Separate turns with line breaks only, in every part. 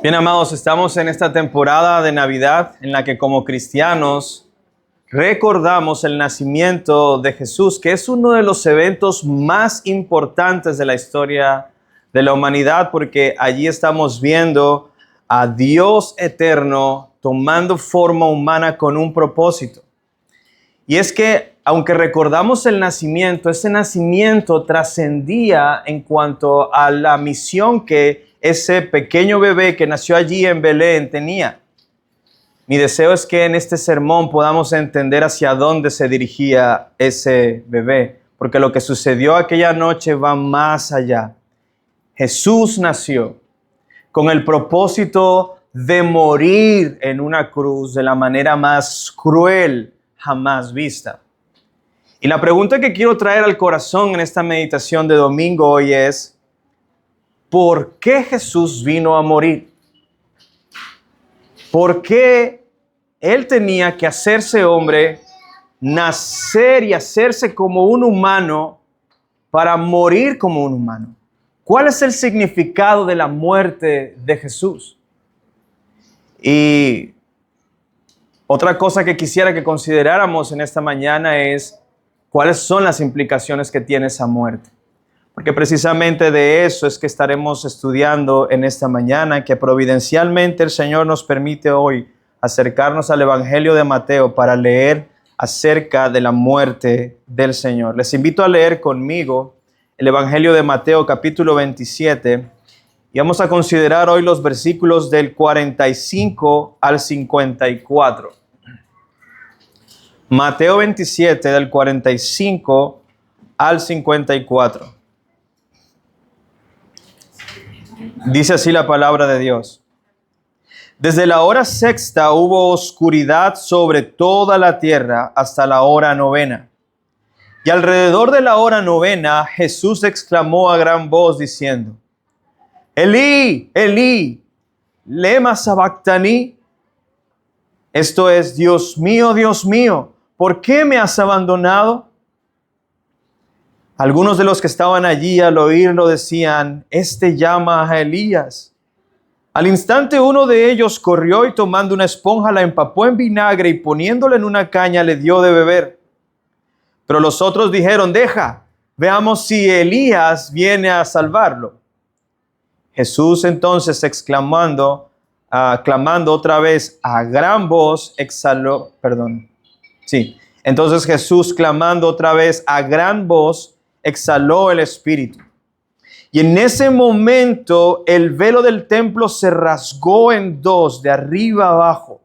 Bien, amados, estamos en esta temporada de Navidad en la que como cristianos recordamos el nacimiento de Jesús, que es uno de los eventos más importantes de la historia de la humanidad, porque allí estamos viendo a Dios eterno tomando forma humana con un propósito. Y es que, aunque recordamos el nacimiento, ese nacimiento trascendía en cuanto a la misión que ese pequeño bebé que nació allí en Belén tenía. Mi deseo es que en este sermón podamos entender hacia dónde se dirigía ese bebé, porque lo que sucedió aquella noche va más allá. Jesús nació con el propósito de morir en una cruz de la manera más cruel jamás vista. Y la pregunta que quiero traer al corazón en esta meditación de domingo hoy es: ¿por qué Jesús vino a morir? ¿Por qué Él tenía que hacerse hombre, nacer y hacerse como un humano para morir como un humano? ¿Cuál es el significado de la muerte de Jesús? Y otra cosa que quisiera que consideráramos en esta mañana es cuáles son las implicaciones que tiene esa muerte. Porque precisamente de eso es que estaremos estudiando en esta mañana, que providencialmente el Señor nos permite hoy acercarnos al Evangelio de Mateo para leer acerca de la muerte del Señor. Les invito a leer conmigo el Evangelio de Mateo capítulo 27 y vamos a considerar hoy los versículos del 45 al 54. Mateo 27 del 45 al 54. Dice así la palabra de Dios. Desde la hora sexta hubo oscuridad sobre toda la tierra hasta la hora novena. Y alrededor de la hora novena, Jesús exclamó a gran voz diciendo: Elí, Elí, lema sabactani. Esto es: Dios mío, ¿por qué me has abandonado? Algunos de los que estaban allí al oírlo decían: este llama a Elías. Al instante uno de ellos corrió y tomando una esponja la empapó en vinagre y poniéndola en una caña le dio de beber. Pero los otros dijeron: deja, veamos si Elías viene a salvarlo. Jesús entonces clamando otra vez a gran voz Entonces Jesús clamando otra vez a gran voz exhaló el espíritu. Y en ese momento el velo del templo se rasgó en dos, de arriba abajo.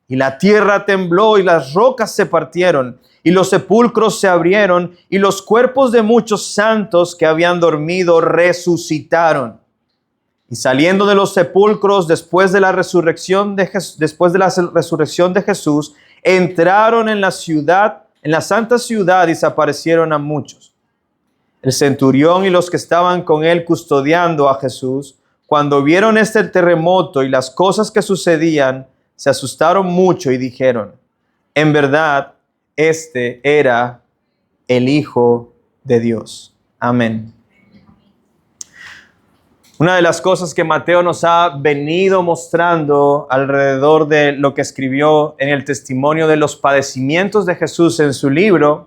Y la tierra tembló y las rocas se partieron y los sepulcros se abrieron y los cuerpos de muchos santos que habían dormido resucitaron. Y saliendo de los sepulcros después de la resurrección de Jesús, entraron en la ciudad, en la santa ciudad, y se aparecieron a muchos. El centurión y los que estaban con él custodiando a Jesús, cuando vieron este terremoto y las cosas que sucedían, se asustaron mucho y dijeron: en verdad, este era el Hijo de Dios. Amén. Una de las cosas que Mateo nos ha venido mostrando alrededor de lo que escribió en el testimonio de los padecimientos de Jesús en su libro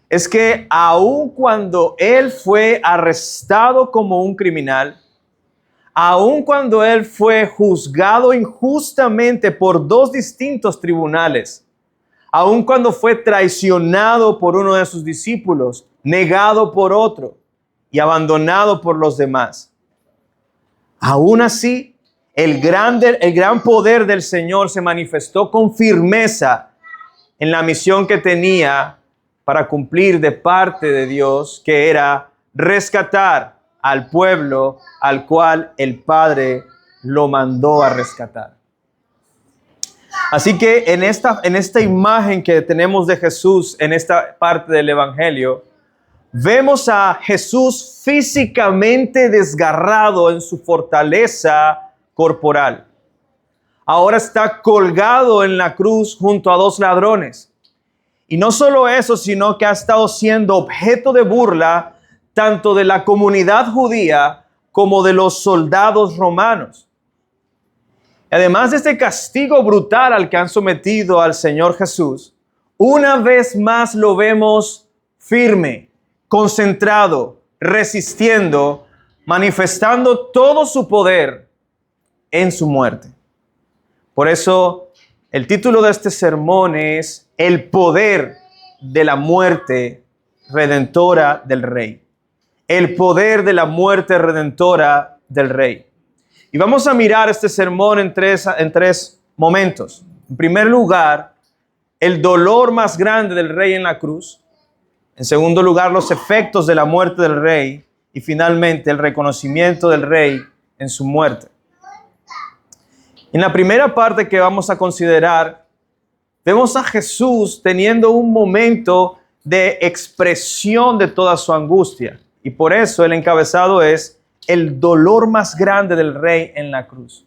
es que aun cuando él fue arrestado como un criminal, aun cuando él fue juzgado injustamente por dos distintos tribunales, aun cuando fue traicionado por uno de sus discípulos, negado por otro y abandonado por los demás, aún así, el gran poder del Señor se manifestó con firmeza en la misión que tenía para cumplir de parte de Dios, que era rescatar al pueblo al cual el Padre lo mandó a rescatar. Así que en esta imagen que tenemos de Jesús en esta parte del Evangelio, vemos a Jesús físicamente desgarrado en su fortaleza corporal. Ahora está colgado en la cruz junto a dos ladrones. Y no solo eso, sino que ha estado siendo objeto de burla tanto de la comunidad judía como de los soldados romanos. Además de este castigo brutal al que han sometido al Señor Jesús, una vez más lo vemos firme, concentrado, resistiendo, manifestando todo su poder en su muerte. Por eso, el título de este sermón es El poder de la muerte redentora del Rey. El poder de la muerte redentora del Rey. Y vamos a mirar este sermón en tres momentos. En primer lugar, el dolor más grande del Rey en la cruz. En segundo lugar, los efectos de la muerte del Rey. Y finalmente, el reconocimiento del Rey en su muerte. En la primera parte que vamos a considerar, vemos a Jesús teniendo un momento de expresión de toda su angustia. Y por eso el encabezado es el dolor más grande del Rey en la cruz.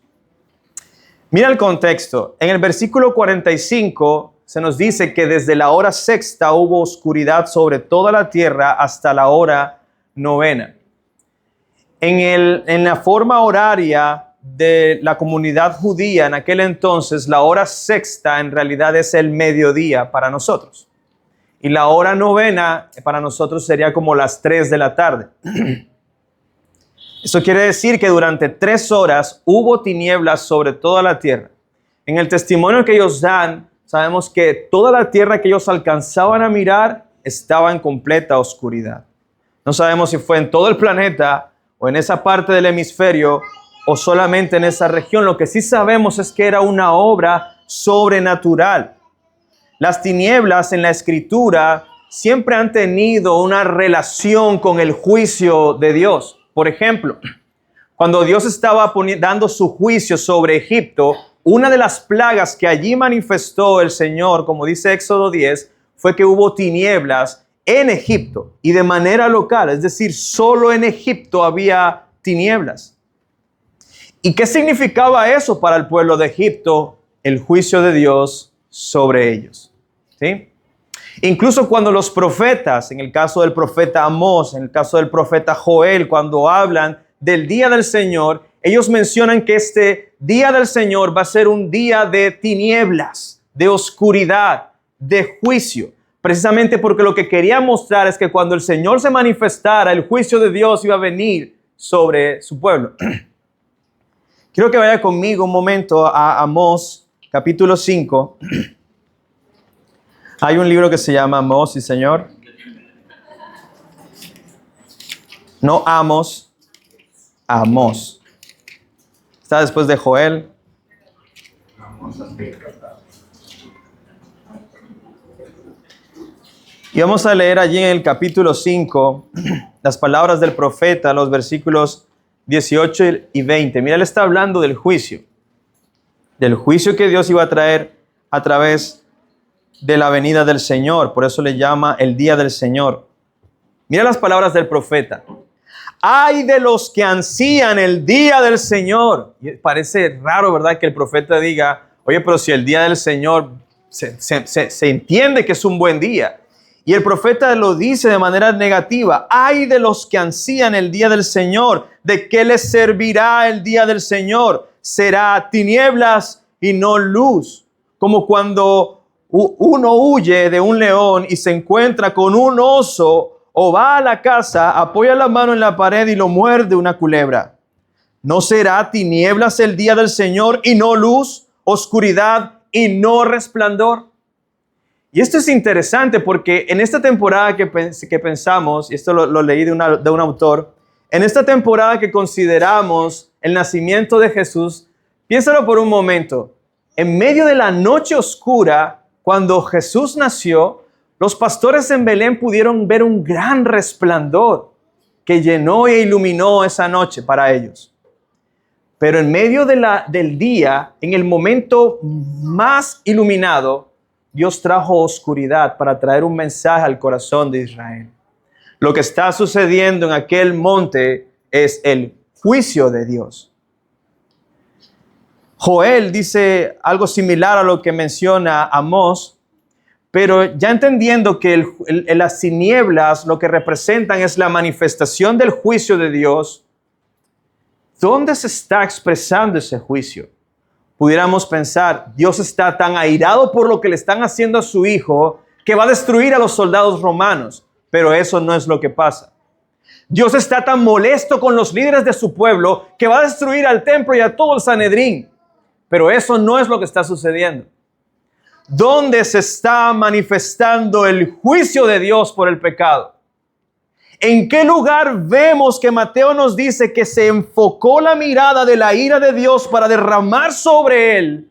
Mira el contexto. En el versículo 45 se nos dice que desde la hora sexta hubo oscuridad sobre toda la tierra hasta la hora novena. En la forma horaria de la comunidad judía en aquel entonces, la hora sexta en realidad es el mediodía para nosotros. Y la hora novena para nosotros sería como las 3 de la tarde. Eso quiere decir que durante 3 horas hubo tinieblas sobre toda la tierra. En el testimonio que ellos dan, sabemos que toda la tierra que ellos alcanzaban a mirar estaba en completa oscuridad. No sabemos si fue en todo el planeta o en esa parte del hemisferio o solamente en esa región. Lo que sí sabemos es que era una obra sobrenatural. Las tinieblas en la Escritura siempre han tenido una relación con el juicio de Dios. Por ejemplo, cuando Dios estaba dando su juicio sobre Egipto, una de las plagas que allí manifestó el Señor, como dice Éxodo 10, fue que hubo tinieblas en Egipto y de manera local, es decir, solo en Egipto había tinieblas. ¿Y qué significaba eso para el pueblo de Egipto? El juicio de Dios sobre ellos. ¿Sí? Incluso cuando los profetas, en el caso del profeta Amós, en el caso del profeta Joel, cuando hablan del día del Señor, ellos mencionan que este día del Señor va a ser un día de tinieblas, de oscuridad, de juicio. Precisamente porque lo que quería mostrar es que cuando el Señor se manifestara, el juicio de Dios iba a venir sobre su pueblo. Quiero que vaya conmigo un momento a Amós, capítulo 5. Hay un libro que se llama Amós, sí, Señor. No Amos, Amós. Está después de Joel. Y vamos a leer allí en el capítulo 5 las palabras del profeta, los versículos 18 y 20. Mira, él está hablando del juicio que Dios iba a traer a través de la venida del Señor. Por eso le llama el día del Señor. Mira las palabras del profeta. ¡Ay de los que ansían el día del Señor! Y parece raro, ¿verdad?, que el profeta diga, oye, pero si el día del Señor se entiende que es un buen día. Y el profeta lo dice de manera negativa. ¡Ay de los que ansían el día del Señor! ¿De qué les servirá el día del Señor? Será tinieblas y no luz. Como cuando uno huye de un león y se encuentra con un oso, o va a la casa, apoya la mano en la pared y lo muerde una culebra. ¿No será tinieblas el día del Señor y no luz, oscuridad y no resplandor? Y esto es interesante porque en esta temporada que pensamos, y esto lo leí de un autor, en esta temporada que consideramos el nacimiento de Jesús, piénsalo por un momento. En medio de la noche oscura, cuando Jesús nació, los pastores en Belén pudieron ver un gran resplandor que llenó e iluminó esa noche para ellos. Pero en medio del día, en el momento más iluminado, Dios trajo oscuridad para traer un mensaje al corazón de Israel. Lo que está sucediendo en aquel monte es el juicio de Dios. Joel dice algo similar a lo que menciona Amós, pero ya entendiendo que las tinieblas lo que representan es la manifestación del juicio de Dios, ¿dónde se está expresando ese juicio? pudiéramos pensar, Dios está tan airado por lo que le están haciendo a su hijo que va a destruir a los soldados romanos. Pero eso no es lo que pasa. Dios está tan molesto con los líderes de su pueblo que va a destruir al templo y a todo el Sanedrín. Pero eso no es lo que está sucediendo. ¿Dónde se está manifestando el juicio de Dios por el pecado? ¿En qué lugar vemos que Mateo nos dice que se enfocó la mirada de la ira de Dios para derramar sobre él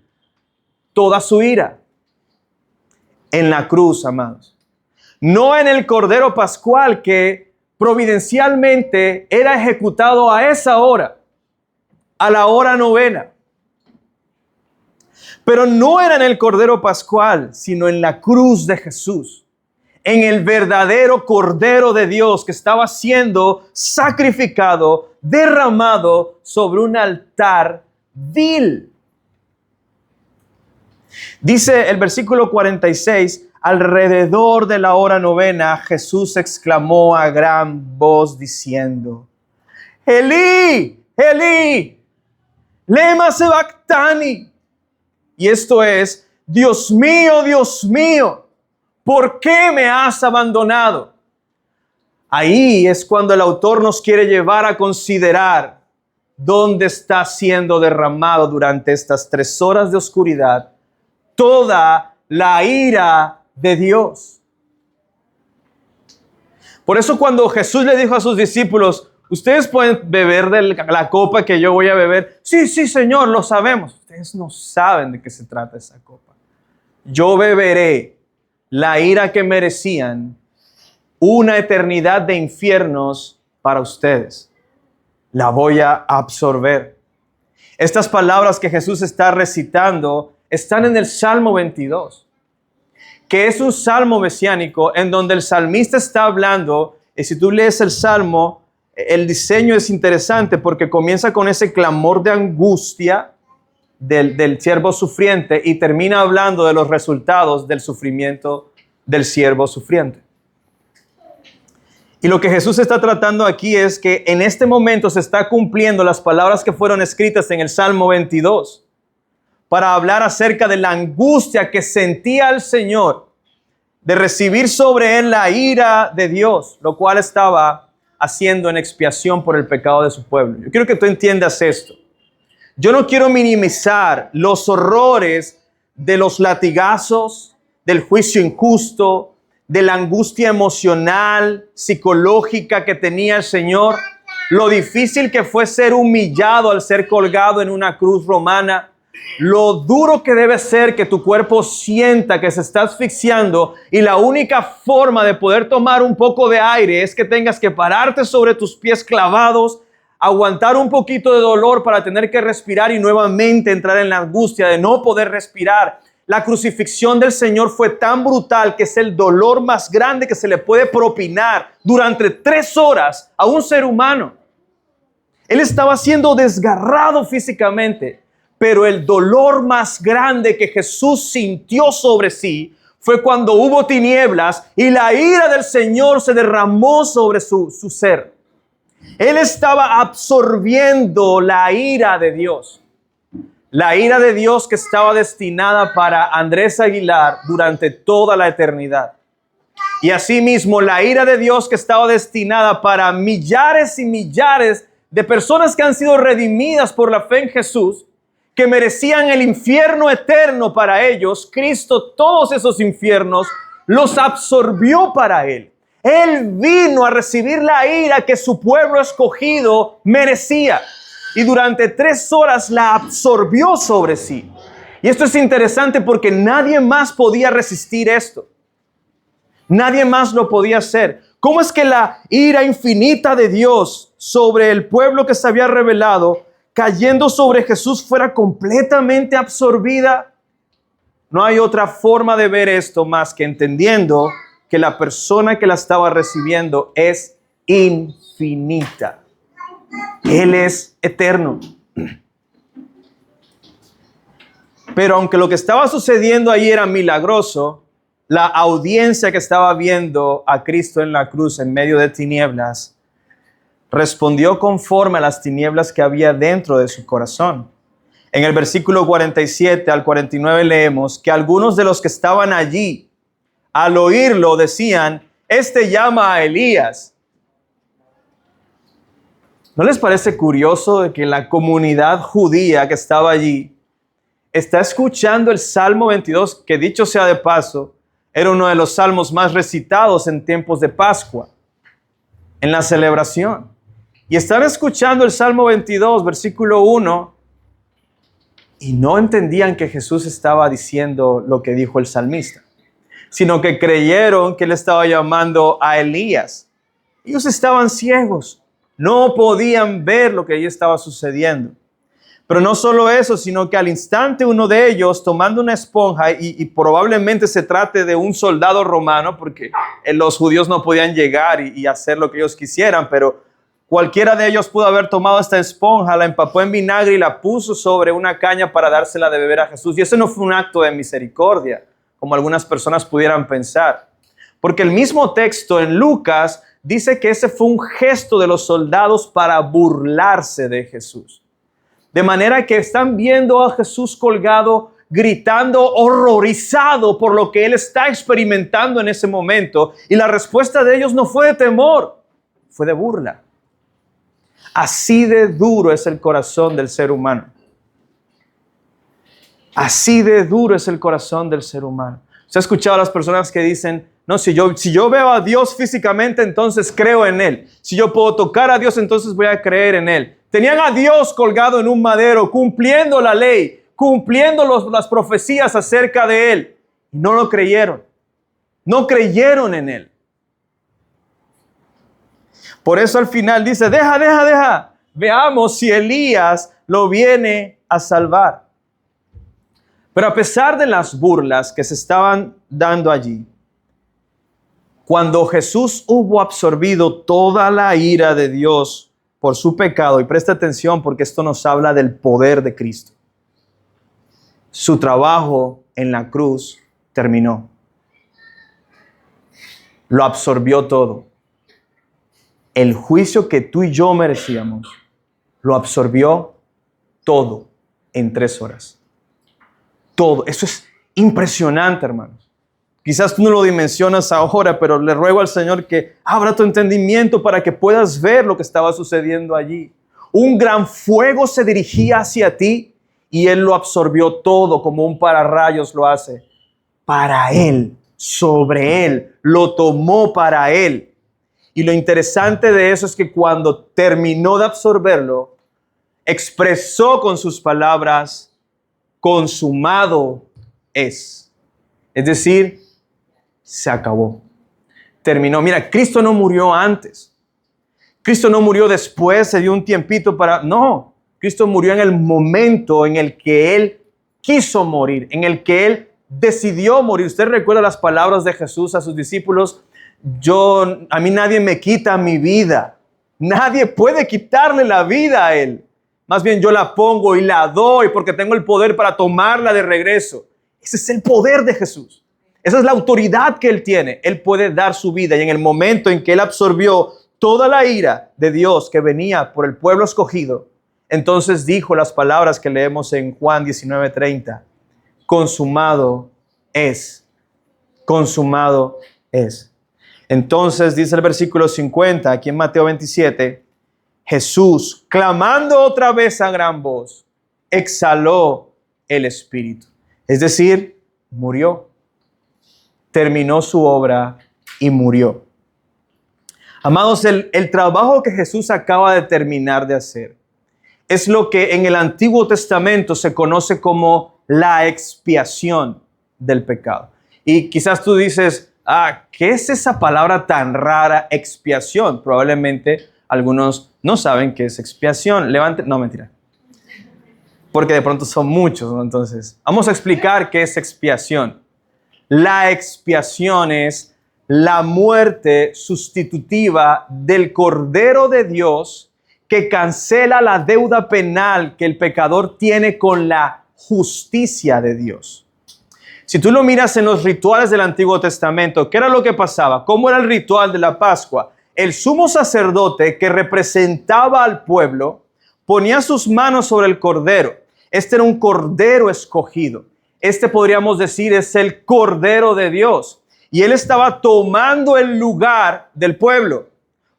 toda su ira? En la cruz, amados. No en el Cordero Pascual que providencialmente era ejecutado a esa hora, a la hora novena. Pero no era en el Cordero Pascual, sino en la cruz de Jesús. En el verdadero Cordero de Dios que estaba siendo sacrificado, derramado sobre un altar vil. Dice el versículo 46, alrededor de la hora novena, Jesús exclamó a gran voz diciendo, Elí, Elí, lema sabactani. Y esto es, Dios mío, ¿por qué me has abandonado? Ahí es cuando el autor nos quiere llevar a considerar dónde está siendo derramado durante estas 3 horas de oscuridad toda la ira de Dios. Por eso cuando Jesús le dijo a sus discípulos, ¿ustedes pueden beber de la copa que yo voy a beber? Sí, Señor, lo sabemos. Ustedes no saben de qué se trata esa copa. Yo beberé la ira que merecían, una eternidad de infiernos para ustedes. La voy a absorber. Estas palabras que Jesús está recitando están en el Salmo 22, que es un salmo mesiánico en donde el salmista está hablando, y si tú lees el salmo, el diseño es interesante porque comienza con ese clamor de angustia del siervo sufriente y termina hablando de los resultados del sufrimiento del siervo sufriente. Y lo que Jesús está tratando aquí es que en este momento se está cumpliendo las palabras que fueron escritas en el Salmo 22 para hablar acerca de la angustia que sentía el Señor de recibir sobre él la ira de Dios, lo cual estaba haciendo en expiación por el pecado de su pueblo. Yo quiero que tú entiendas esto. Yo no quiero minimizar los horrores de los latigazos, del juicio injusto, de la angustia emocional, psicológica que tenía el Señor, lo difícil que fue ser humillado al ser colgado en una cruz romana, lo duro que debe ser que tu cuerpo sienta que se está asfixiando y la única forma de poder tomar un poco de aire es que tengas que pararte sobre tus pies clavados, aguantar un poquito de dolor para tener que respirar y nuevamente entrar en la angustia de no poder respirar. La crucifixión del Señor fue tan brutal que es el dolor más grande que se le puede propinar durante 3 horas a un ser humano. Él estaba siendo desgarrado físicamente, pero el dolor más grande que Jesús sintió sobre sí fue cuando hubo tinieblas y la ira del Señor se derramó sobre su ser. Él estaba absorbiendo la ira de Dios. La ira de Dios que estaba destinada para Andrés Aguilar durante toda la eternidad. Y asimismo, la ira de Dios que estaba destinada para millares y millares de personas que han sido redimidas por la fe en Jesús, que merecían el infierno eterno para ellos. Cristo, todos esos infiernos, los absorbió para Él. Él vino a recibir la ira que su pueblo escogido merecía. Y durante 3 horas la absorbió sobre sí. Y esto es interesante porque nadie más podía resistir esto. Nadie más lo podía hacer. ¿Cómo es que la ira infinita de Dios sobre el pueblo que se había revelado, cayendo sobre Jesús, fuera completamente absorbida? No hay otra forma de ver esto más que entendiendo que la persona que la estaba recibiendo es infinita. Él es eterno. Pero aunque lo que estaba sucediendo ahí era milagroso, la audiencia que estaba viendo a Cristo en la cruz en medio de tinieblas respondió conforme a las tinieblas que había dentro de su corazón. En el versículo 47 al 49 leemos que algunos de los que estaban allí, al oírlo, decían, este llama a Elías. ¿No les parece curioso de que la comunidad judía que estaba allí está escuchando el Salmo 22, que dicho sea de paso, era uno de los salmos más recitados en tiempos de Pascua, en la celebración? Y están escuchando el Salmo 22, versículo 1, y no entendían que Jesús estaba diciendo lo que dijo el salmista, sino que creyeron que él estaba llamando a Elías. Ellos estaban ciegos, no podían ver lo que allí estaba sucediendo. Pero no solo eso, sino que al instante uno de ellos, tomando una esponja, y probablemente se trate de un soldado romano, porque los judíos no podían llegar y hacer lo que ellos quisieran, pero cualquiera de ellos pudo haber tomado esta esponja, la empapó en vinagre y la puso sobre una caña para dársela de beber a Jesús. Y ese no fue un acto de misericordia, como algunas personas pudieran pensar. Porque el mismo texto en Lucas dice que ese fue un gesto de los soldados para burlarse de Jesús. De manera que están viendo a Jesús colgado, gritando, horrorizado por lo que él está experimentando en ese momento. Y la respuesta de ellos no fue de temor, fue de burla. Así de duro es el corazón del ser humano. Así de duro es el corazón del ser humano. ¿Usted ha escuchado a las personas que dicen, no, si yo veo a Dios físicamente, entonces creo en Él. Si yo puedo tocar a Dios, entonces voy a creer en Él. Tenían a Dios colgado en un madero, cumpliendo la ley, cumpliendo las profecías acerca de Él. Y no lo creyeron. No creyeron en Él. Por eso al final dice, deja. Veamos si Elías lo viene a salvar. Pero a pesar de las burlas que se estaban dando allí, cuando Jesús hubo absorbido toda la ira de Dios por su pecado, y presta atención porque esto nos habla del poder de Cristo, su trabajo en la cruz terminó. Lo absorbió todo. El juicio que tú y yo merecíamos, lo absorbió todo en 3 horas. Todo. Eso es impresionante, hermanos. Quizás tú no lo dimensionas ahora, pero le ruego al Señor que abra tu entendimiento para que puedas ver lo que estaba sucediendo allí. Un gran fuego se dirigía hacia ti y Él lo absorbió todo como un pararrayos lo hace. Para Él, sobre Él, lo tomó para Él. Y lo interesante de eso es que cuando terminó de absorberlo, expresó con sus palabras, consumado es. Es decir, se acabó. Terminó. Mira, Cristo no murió antes. Cristo no murió después, se dio un tiempito para... No, Cristo murió en el momento en el que Él quiso morir, en el que Él decidió morir. ¿Usted recuerda las palabras de Jesús a sus discípulos? A mí nadie me quita mi vida. Nadie puede quitarle la vida a Él. Más bien yo la pongo y la doy porque tengo el poder para tomarla de regreso. Ese es el poder de Jesús. Esa es la autoridad que Él tiene. Él puede dar su vida y en el momento en que Él absorbió toda la ira de Dios que venía por el pueblo escogido, entonces dijo las palabras que leemos en Juan 19:30. Consumado es. Consumado es. Entonces dice el versículo 50, aquí en Mateo 27, Jesús, clamando otra vez a gran voz, exhaló el espíritu. Es decir, murió. Terminó su obra y murió. Amados, el trabajo que Jesús acaba de terminar de hacer es lo que en el Antiguo Testamento se conoce como la expiación del pecado. Y quizás tú dices, ¿qué es esa palabra tan rara, expiación? Probablemente algunos no saben qué es expiación. No, mentira. Porque de pronto son muchos, ¿no? Entonces, vamos a explicar qué es expiación. La expiación es la muerte sustitutiva del Cordero de Dios que cancela la deuda penal que el pecador tiene con la justicia de Dios. Si tú lo miras en los rituales del Antiguo Testamento, ¿qué era lo que pasaba? ¿Cómo era el ritual de la Pascua? El sumo sacerdote que representaba al pueblo ponía sus manos sobre el cordero. Este era un cordero escogido. Este podríamos decir es el Cordero de Dios. Y él estaba tomando el lugar del pueblo.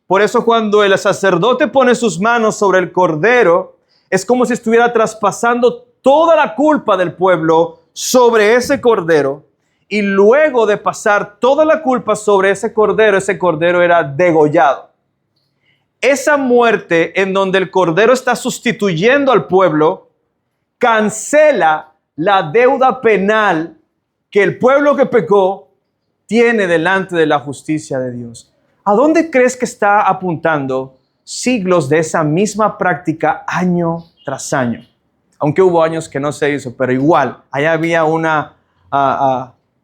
Por eso cuando el sacerdote pone sus manos sobre el cordero, es como si estuviera traspasando toda la culpa del pueblo sobre ese cordero. Y luego de pasar toda la culpa sobre ese cordero era degollado. Esa muerte en donde el cordero está sustituyendo al pueblo, cancela la deuda penal que el pueblo que pecó tiene delante de la justicia de Dios. ¿A dónde crees que está apuntando siglos de esa misma práctica año tras año? Aunque hubo años que no se hizo, pero igual, allá había un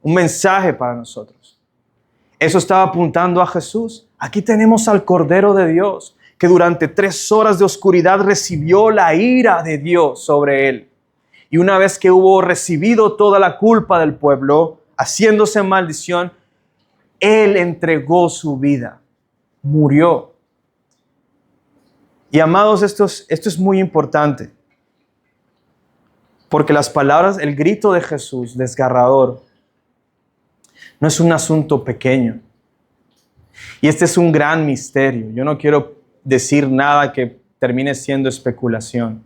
mensaje para nosotros. Eso estaba apuntando a Jesús. Aquí tenemos al Cordero de Dios, que durante 3 horas de oscuridad recibió la ira de Dios sobre él. Y una vez que hubo recibido toda la culpa del pueblo, haciéndose maldición, él entregó su vida, murió. Y amados, esto es muy importante, porque las palabras, el grito de Jesús, desgarrador, no es un asunto pequeño. Y este es un gran misterio. Yo no quiero decir nada que termine siendo especulación,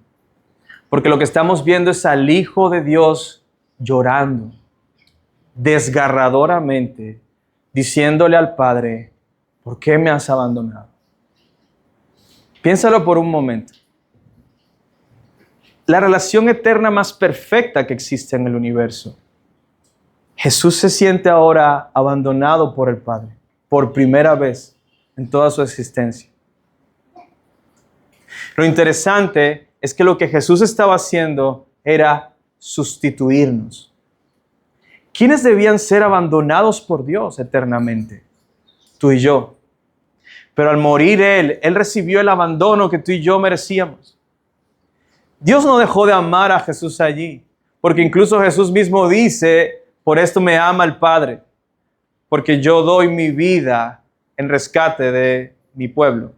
porque lo que estamos viendo es al Hijo de Dios llorando, desgarradoramente, diciéndole al Padre, ¿por qué me has abandonado? Piénsalo por un momento. La relación eterna más perfecta que existe en el universo. Jesús se siente ahora abandonado por el Padre, por primera vez en toda su existencia. Lo interesante es que lo que Jesús estaba haciendo era sustituirnos. ¿Quiénes debían ser abandonados por Dios eternamente? Tú y yo. Pero al morir Él recibió el abandono que tú y yo merecíamos. Dios no dejó de amar a Jesús allí, porque incluso Jesús mismo dice, por esto me ama el Padre, porque yo doy mi vida en rescate de mi pueblo.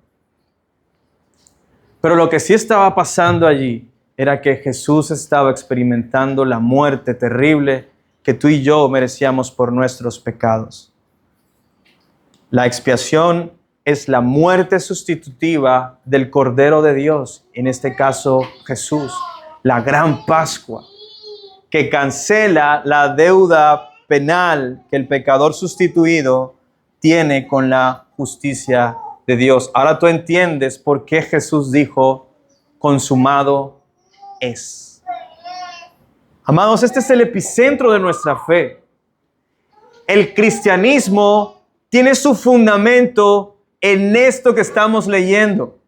Pero lo que sí estaba pasando allí era que Jesús estaba experimentando la muerte terrible que tú y yo merecíamos por nuestros pecados. La expiación es la muerte sustitutiva del Cordero de Dios, en este caso Jesús, la gran Pascua, que cancela la deuda penal que el pecador sustituido tiene con la justicia de Dios. Ahora tú entiendes por qué Jesús dijo, consumado es. Amados, este es el epicentro de nuestra fe. El cristianismo tiene su fundamento en esto que estamos leyendo,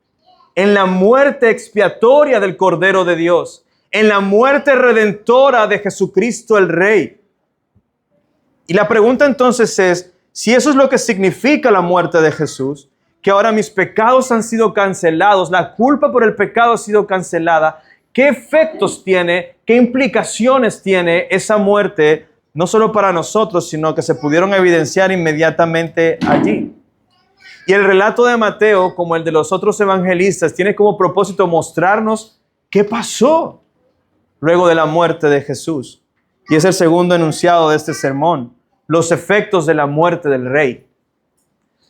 en la muerte expiatoria del Cordero de Dios, en la muerte redentora de Jesucristo el Rey. Y la pregunta entonces es, si eso es lo que significa la muerte de Jesús, que ahora mis pecados han sido cancelados, la culpa por el pecado ha sido cancelada, ¿qué efectos tiene, qué implicaciones tiene esa muerte, no solo para nosotros, sino que se pudieron evidenciar inmediatamente allí? Y el relato de Mateo, como el de los otros evangelistas, tiene como propósito mostrarnos qué pasó luego de la muerte de Jesús. Y es el segundo enunciado de este sermón, los efectos de la muerte del Rey.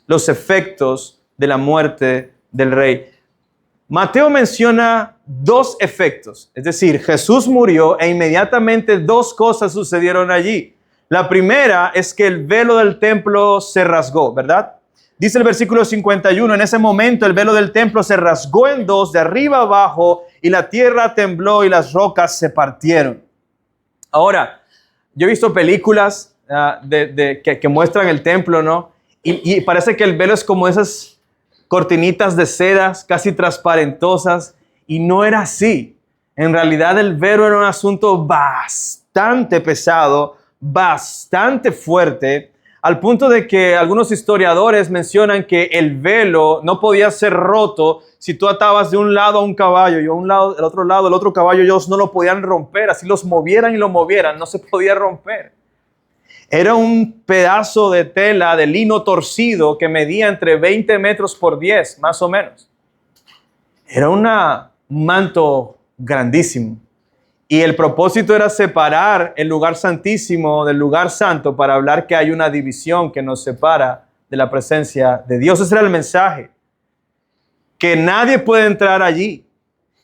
Los efectos de la muerte del Rey. Mateo menciona 2 efectos, es decir, Jesús murió e inmediatamente 2 cosas sucedieron allí. La primera es que el velo del templo se rasgó, ¿verdad? Dice el versículo 51, en ese momento el velo del templo se rasgó en 2, de arriba abajo, y la tierra tembló y las rocas se partieron. Ahora, yo he visto películas que muestran el templo, ¿no? Y parece que el velo es como esas cortinitas de seda casi transparentosas, y no era así. En realidad el velo era un asunto bastante pesado, bastante fuerte, al punto de que algunos historiadores mencionan que el velo no podía ser roto si tú atabas de un lado a un caballo y a un lado, del otro lado, el otro caballo, ellos no lo podían romper, así los movieran y lo movieran, no se podía romper. Era un pedazo de tela, de lino torcido, que medía entre 20 metros por 10, más o menos. Era un manto grandísimo. Y el propósito era separar el lugar santísimo del lugar santo para hablar que hay una división que nos separa de la presencia de Dios. Ese era el mensaje. Que nadie puede entrar allí.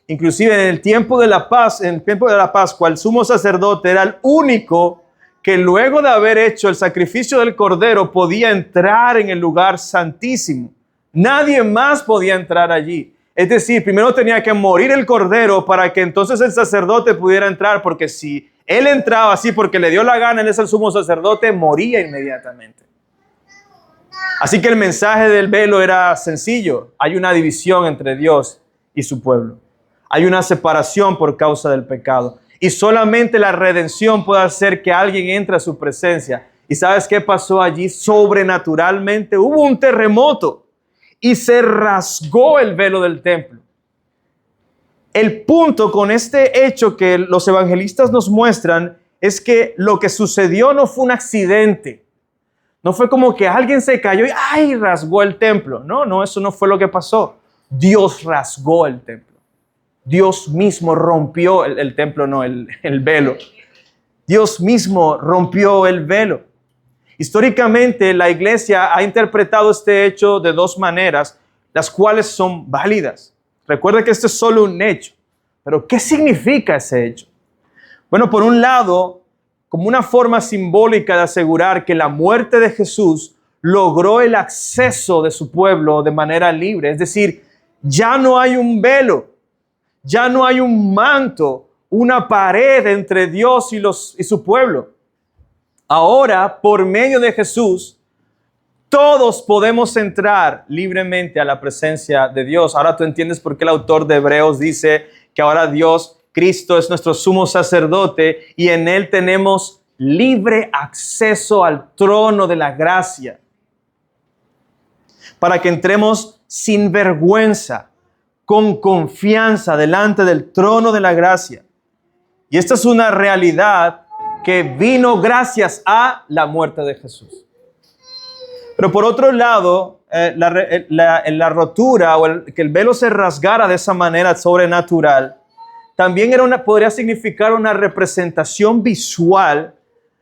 Inclusive en el tiempo de la Pascua, el sumo sacerdote era el único que luego de haber hecho el sacrificio del cordero podía entrar en el lugar santísimo. Nadie más podía entrar allí. Es decir, primero tenía que morir el cordero para que entonces el sacerdote pudiera entrar, porque si él entraba así porque le dio la gana, él es el sumo sacerdote, moría inmediatamente. Así que el mensaje del velo era sencillo. Hay una división entre Dios y su pueblo. Hay una separación por causa del pecado. Y solamente la redención puede hacer que alguien entre a su presencia. ¿Y sabes qué pasó allí? Sobrenaturalmente hubo un terremoto y se rasgó el velo del templo. El punto con este hecho que los evangelistas nos muestran es que lo que sucedió no fue un accidente. No fue como que alguien se cayó y ¡ay! Rasgó el templo. No, eso no fue lo que pasó. Dios rasgó el templo. Dios mismo rompió el templo, no, el velo. Dios mismo rompió el velo. Históricamente, la iglesia ha interpretado este hecho de dos maneras, las cuales son válidas. Recuerda que esto es solo un hecho. Pero, ¿qué significa ese hecho? Bueno, por un lado, como una forma simbólica de asegurar que la muerte de Jesús logró el acceso de su pueblo de manera libre. Es decir, ya no hay un velo, ya no hay un manto, una pared entre Dios y su pueblo. Ahora, por medio de Jesús, todos podemos entrar libremente a la presencia de Dios. Ahora tú entiendes por qué el autor de Hebreos dice que ahora Dios, Cristo, es nuestro sumo sacerdote y en Él tenemos libre acceso al trono de la gracia. Para que entremos sin vergüenza, con confianza delante del trono de la gracia. Y esta es una realidad que vino gracias a la muerte de Jesús. Pero por otro lado, la rotura o que el velo se rasgara de esa manera sobrenatural, también podría significar una representación visual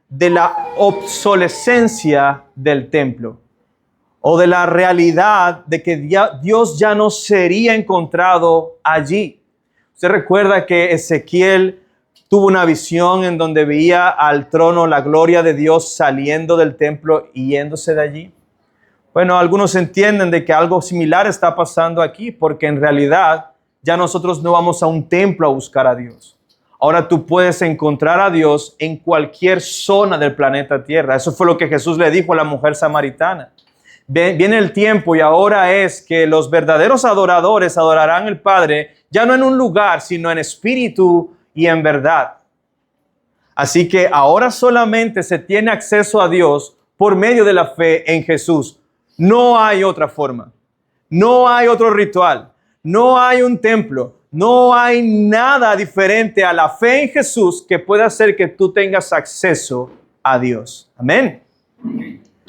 de la obsolescencia del templo o de la realidad de que Dios ya no sería encontrado allí. Usted recuerda que Ezequiel tuvo una visión en donde veía al trono, la gloria de Dios saliendo del templo y yéndose de allí. Bueno, algunos entienden de que algo similar está pasando aquí, porque en realidad ya nosotros no vamos a un templo a buscar a Dios. Ahora tú puedes encontrar a Dios en cualquier zona del planeta Tierra. Eso fue lo que Jesús le dijo a la mujer samaritana. Viene el tiempo y ahora es que los verdaderos adoradores adorarán al Padre ya no en un lugar, sino en espíritu y en verdad. Así que ahora solamente se tiene acceso a Dios por medio de la fe en Jesús. No hay otra forma. No hay otro ritual. No hay un templo. No hay nada diferente a la fe en Jesús que pueda hacer que tú tengas acceso a Dios. Amén.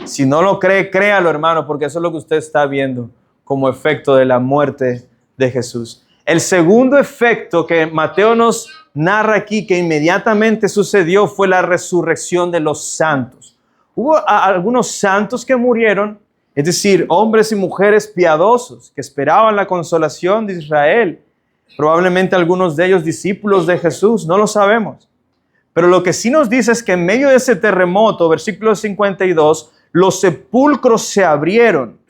Si no lo cree, créalo, hermano, porque eso es lo que usted está viendo como efecto de la muerte de Jesús. El segundo efecto que Mateo nos narra aquí, que inmediatamente sucedió, fue la resurrección de los santos. Hubo algunos santos que murieron, es decir, hombres y mujeres piadosos que esperaban la consolación de Israel. Probablemente algunos de ellos discípulos de Jesús, no lo sabemos. Pero lo que sí nos dice es que en medio de ese terremoto, versículo 52, los sepulcros se abrieron.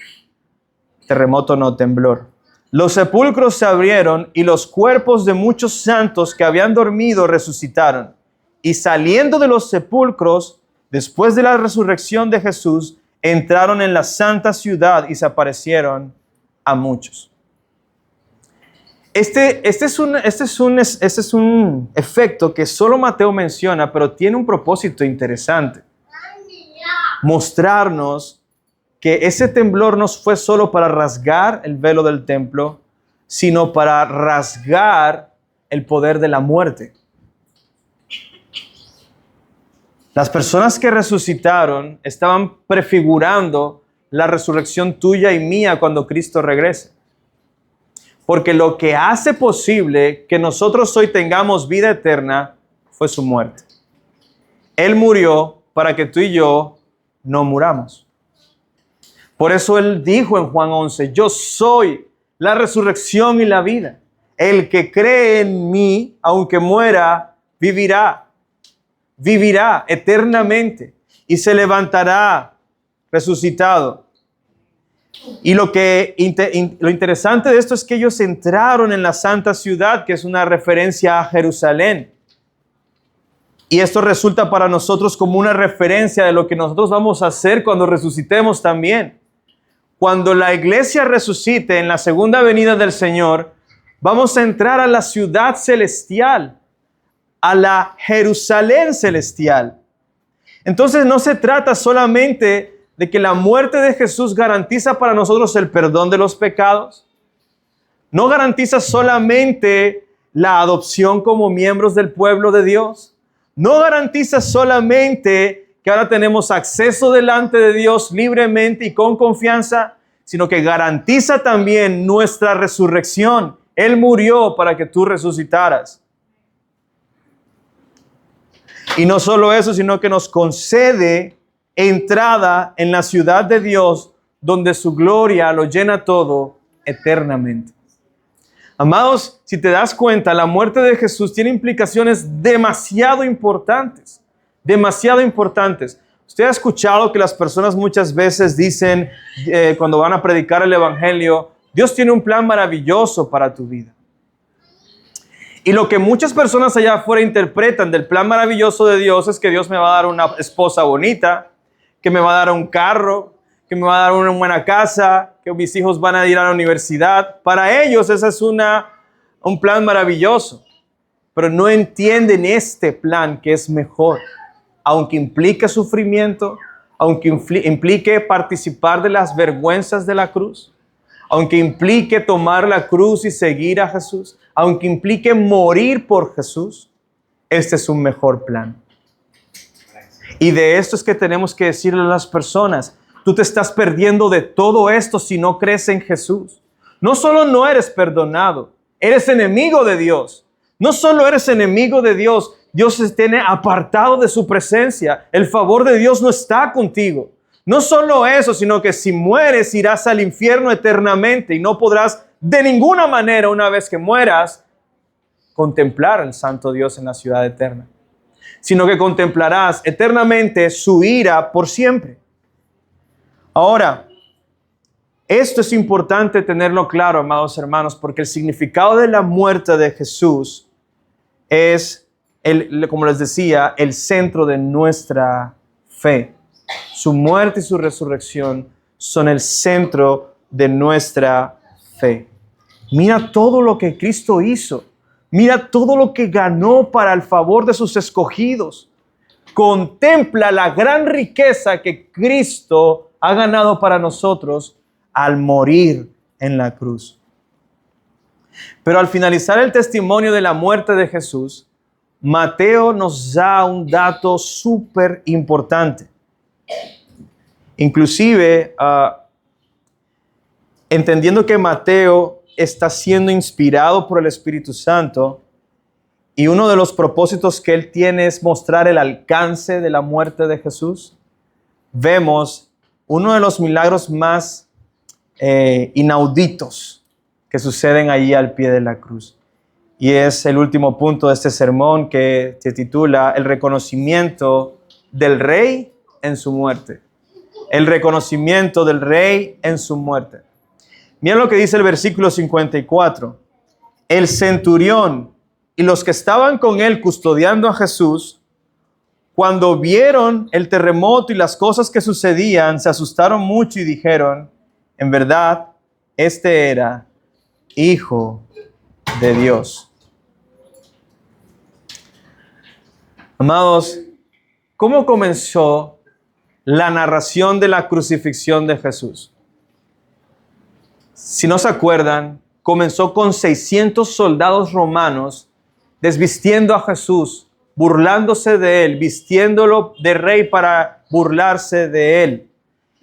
Terremoto no, temblor. Los sepulcros se abrieron y los cuerpos de muchos santos que habían dormido resucitaron. Y saliendo de los sepulcros, después de la resurrección de Jesús, entraron en la santa ciudad y se aparecieron a muchos. Este es un efecto que solo Mateo menciona, pero tiene un propósito interesante. Mostrarnos que ese temblor no fue solo para rasgar el velo del templo, sino para rasgar el poder de la muerte. Las personas que resucitaron estaban prefigurando la resurrección tuya y mía cuando Cristo regrese. Porque lo que hace posible que nosotros hoy tengamos vida eterna fue su muerte. Él murió para que tú y yo no muramos. Por eso Él dijo en Juan 11, yo soy la resurrección y la vida. El que cree en mí, aunque muera, vivirá. Vivirá eternamente y se levantará resucitado. Y lo interesante de esto es que ellos entraron en la santa ciudad, que es una referencia a Jerusalén. Y esto resulta para nosotros como una referencia de lo que nosotros vamos a hacer cuando resucitemos también. Cuando la iglesia resucite en la segunda venida del Señor, vamos a entrar a la ciudad celestial, a la Jerusalén celestial. Entonces no se trata solamente de que la muerte de Jesús garantiza para nosotros el perdón de los pecados. No garantiza solamente la adopción como miembros del pueblo de Dios. No garantiza solamente que ahora tenemos acceso delante de Dios libremente y con confianza, sino que garantiza también nuestra resurrección. Él murió para que tú resucitaras. Y no solo eso, sino que nos concede entrada en la ciudad de Dios, donde su gloria lo llena todo eternamente. Amados, si te das cuenta, la muerte de Jesús tiene implicaciones demasiado importantes. Demasiado importantes. Usted ha escuchado que las personas muchas veces dicen, cuando van a predicar el evangelio, Dios tiene un plan maravilloso para tu vida. Y lo que muchas personas allá afuera interpretan del plan maravilloso de Dios es que Dios me va a dar una esposa bonita, que me va a dar un carro, que me va a dar una buena casa, que mis hijos van a ir a la universidad. Para ellos ese es un plan maravilloso, pero no entienden este plan que es mejor. Aunque implique sufrimiento, aunque implique participar de las vergüenzas de la cruz, aunque implique tomar la cruz y seguir a Jesús, aunque implique morir por Jesús, este es un mejor plan. Y de esto es que tenemos que decirle a las personas, tú te estás perdiendo de todo esto si no crees en Jesús. No solo no eres perdonado, eres enemigo de Dios. No solo eres enemigo de Dios, Dios se tiene apartado de su presencia. El favor de Dios no está contigo. No solo eso, sino que si mueres irás al infierno eternamente y no podrás de ninguna manera, una vez que mueras, contemplar al santo Dios en la ciudad eterna, sino que contemplarás eternamente su ira por siempre. Ahora, esto es importante tenerlo claro, amados hermanos, porque el significado de la muerte de Jesús es, como les decía, el centro de nuestra fe. Su muerte y su resurrección son el centro de nuestra fe. Mira todo lo que Cristo hizo. Mira todo lo que ganó para el favor de sus escogidos. Contempla la gran riqueza que Cristo ha ganado para nosotros al morir en la cruz. Pero al finalizar el testimonio de la muerte de Jesús, Mateo nos da un dato súper importante. Inclusive, entendiendo que Mateo está siendo inspirado por el Espíritu Santo y uno de los propósitos que él tiene es mostrar el alcance de la muerte de Jesús, vemos uno de los milagros más inauditos que suceden allí al pie de la cruz. Y es el último punto de este sermón que se titula El reconocimiento del Rey en su muerte. El reconocimiento del Rey en su muerte. Miren lo que dice el versículo 54. El centurión y los que estaban con él custodiando a Jesús, cuando vieron el terremoto y las cosas que sucedían, se asustaron mucho y dijeron, en verdad, este era Hijo de Dios. Amados, ¿cómo comenzó la narración de la crucifixión de Jesús? Si no se acuerdan, comenzó con 600 soldados romanos desvistiendo a Jesús, burlándose de él, vistiéndolo de rey para burlarse de él.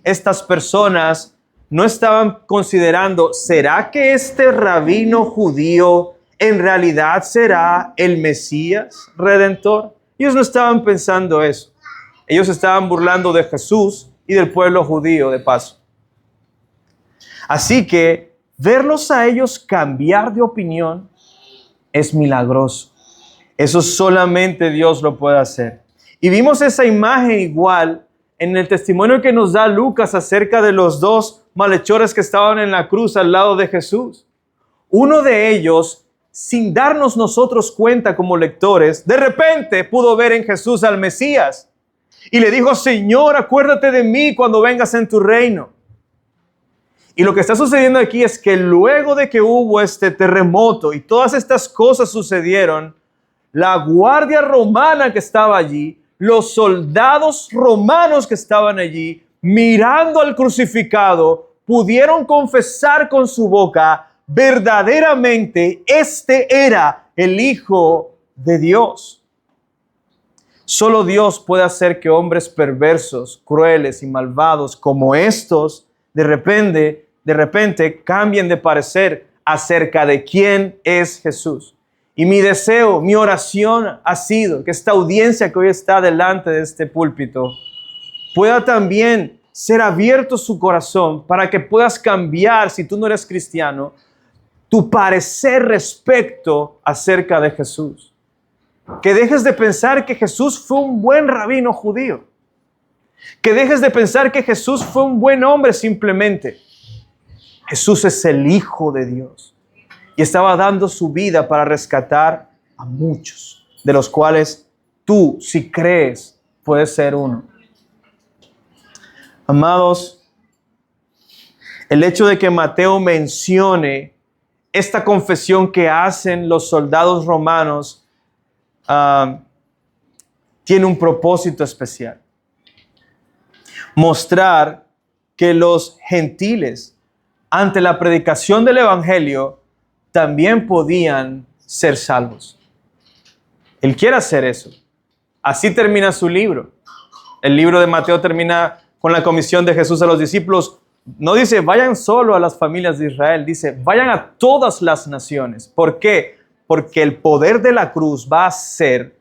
Estas personas no estaban considerando, ¿será que este rabino judío ¿En realidad será el Mesías Redentor? Ellos no estaban pensando eso. Ellos estaban burlando de Jesús y del pueblo judío de paso. Así que verlos a ellos cambiar de opinión es milagroso. Eso solamente Dios lo puede hacer. Y vimos esa imagen igual en el testimonio que nos da Lucas acerca de los dos malhechores que estaban en la cruz al lado de Jesús. Uno de ellos, sin darnos nosotros cuenta como lectores, de repente pudo ver en Jesús al Mesías y le dijo: Señor, acuérdate de mí cuando vengas en tu reino. Y lo que está sucediendo aquí es que luego de que hubo este terremoto y todas estas cosas sucedieron, la guardia romana que estaba allí, los soldados romanos que estaban allí, mirando al crucificado, pudieron confesar con su boca: verdaderamente este era el Hijo de Dios. Solo Dios puede hacer que hombres perversos, crueles y malvados como estos de repente cambien de parecer acerca de quién es Jesús. Y mi deseo, mi oración ha sido que esta audiencia que hoy está delante de este púlpito pueda también ser abierto su corazón para que puedas cambiar, si tú no eres cristiano, tu parecer respecto acerca de Jesús. Que dejes de pensar que Jesús fue un buen rabino judío. Que dejes de pensar que Jesús fue un buen hombre simplemente. Jesús es el Hijo de Dios. Y estaba dando su vida para rescatar a muchos, de los cuales tú, si crees, puedes ser uno. Amados, el hecho de que Mateo mencione esta confesión que hacen los soldados romanos tiene un propósito especial. Mostrar que los gentiles, ante la predicación del Evangelio, también podían ser salvos. Él quiere hacer eso. Así termina su libro. El libro de Mateo termina con la comisión de Jesús a los discípulos. No dice, vayan solo a las familias de Israel. Dice, vayan a todas las naciones. ¿Por qué? Porque el poder de la cruz va a hacer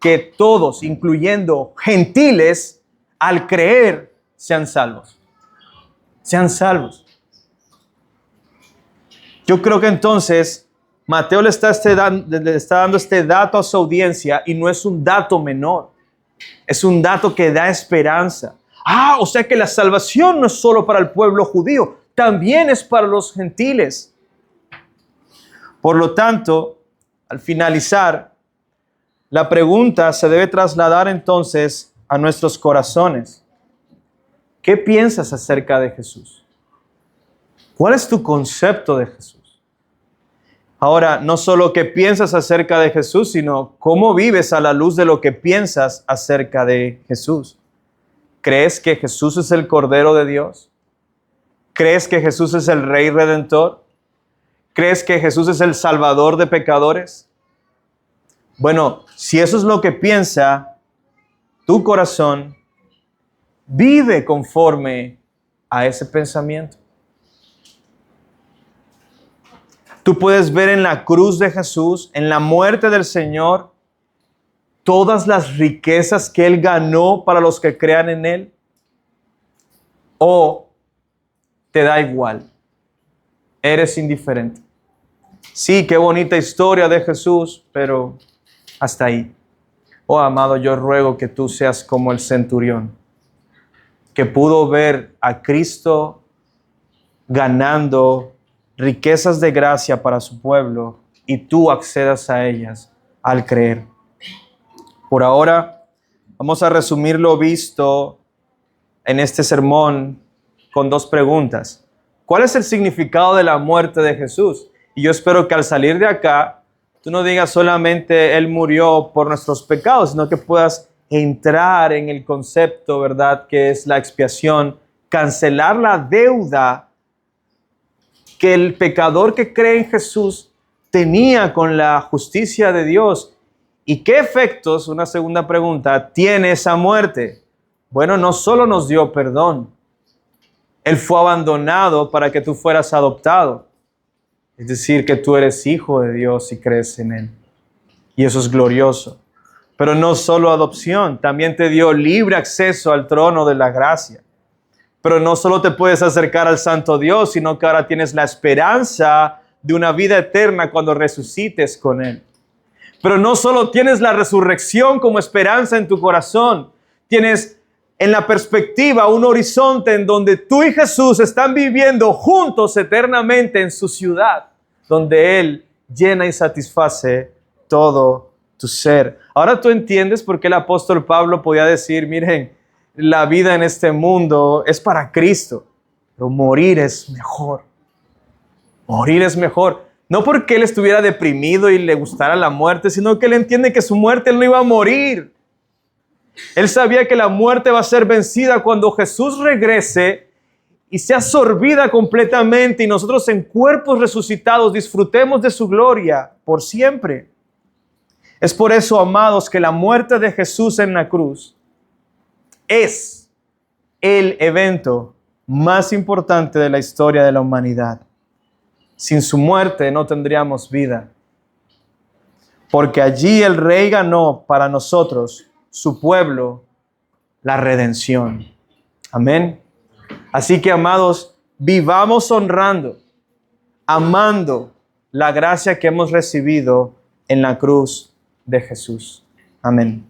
que todos, incluyendo gentiles, al creer, sean salvos. Sean salvos. Yo creo que entonces Mateo le está dando este dato a su audiencia y no es un dato menor. Es un dato que da esperanza. O sea que la salvación no es solo para el pueblo judío, también es para los gentiles. Por lo tanto, al finalizar, la pregunta se debe trasladar entonces a nuestros corazones. ¿Qué piensas acerca de Jesús? ¿Cuál es tu concepto de Jesús? Ahora, no solo qué piensas acerca de Jesús, sino cómo vives a la luz de lo que piensas acerca de Jesús. ¿Crees que Jesús es el Cordero de Dios? ¿Crees que Jesús es el Rey Redentor? ¿Crees que Jesús es el Salvador de pecadores? Bueno, si eso es lo que piensa tu corazón, vive conforme a ese pensamiento. Tú puedes ver en la cruz de Jesús, en la muerte del Señor, todas las riquezas que Él ganó para los que crean en Él. ¿O te da igual? Eres indiferente. Sí, qué bonita historia de Jesús, pero hasta ahí. Oh, amado, yo ruego que tú seas como el centurión, que pudo ver a Cristo ganando riquezas de gracia para su pueblo y tú accedas a ellas al creer. Por ahora, vamos a resumir lo visto en este sermón con dos preguntas. ¿Cuál es el significado de la muerte de Jesús? Y yo espero que al salir de acá, tú no digas solamente Él murió por nuestros pecados, sino que puedas entrar en el concepto, ¿verdad?, que es la expiación, cancelar la deuda que el pecador que cree en Jesús tenía con la justicia de Dios. ¿Y qué efectos, una segunda pregunta, tiene esa muerte? Bueno, no solo nos dio perdón, Él fue abandonado para que tú fueras adoptado. Es decir, que tú eres hijo de Dios y crees en Él. Y eso es glorioso. Pero no solo adopción, también te dio libre acceso al trono de la gracia. Pero no solo te puedes acercar al Santo Dios, sino que ahora tienes la esperanza de una vida eterna cuando resucites con Él. Pero no solo tienes la resurrección como esperanza en tu corazón, tienes en la perspectiva un horizonte en donde tú y Jesús están viviendo juntos eternamente en su ciudad, donde Él llena y satisface todo tu ser. Ahora tú entiendes por qué el apóstol Pablo podía decir, miren, la vida en este mundo es para Cristo, pero morir es mejor. Morir es mejor. No porque él estuviera deprimido y le gustara la muerte, sino que él entiende que su muerte él no iba a morir. Él sabía que la muerte va a ser vencida cuando Jesús regrese y sea absorbida completamente y nosotros en cuerpos resucitados disfrutemos de su gloria por siempre. Es por eso, amados, que la muerte de Jesús en la cruz es el evento más importante de la historia de la humanidad. Sin su muerte no tendríamos vida, porque allí el Rey ganó para nosotros, su pueblo, la redención. Amén. Así que, amados, vivamos honrando, amando la gracia que hemos recibido en la cruz de Jesús. Amén.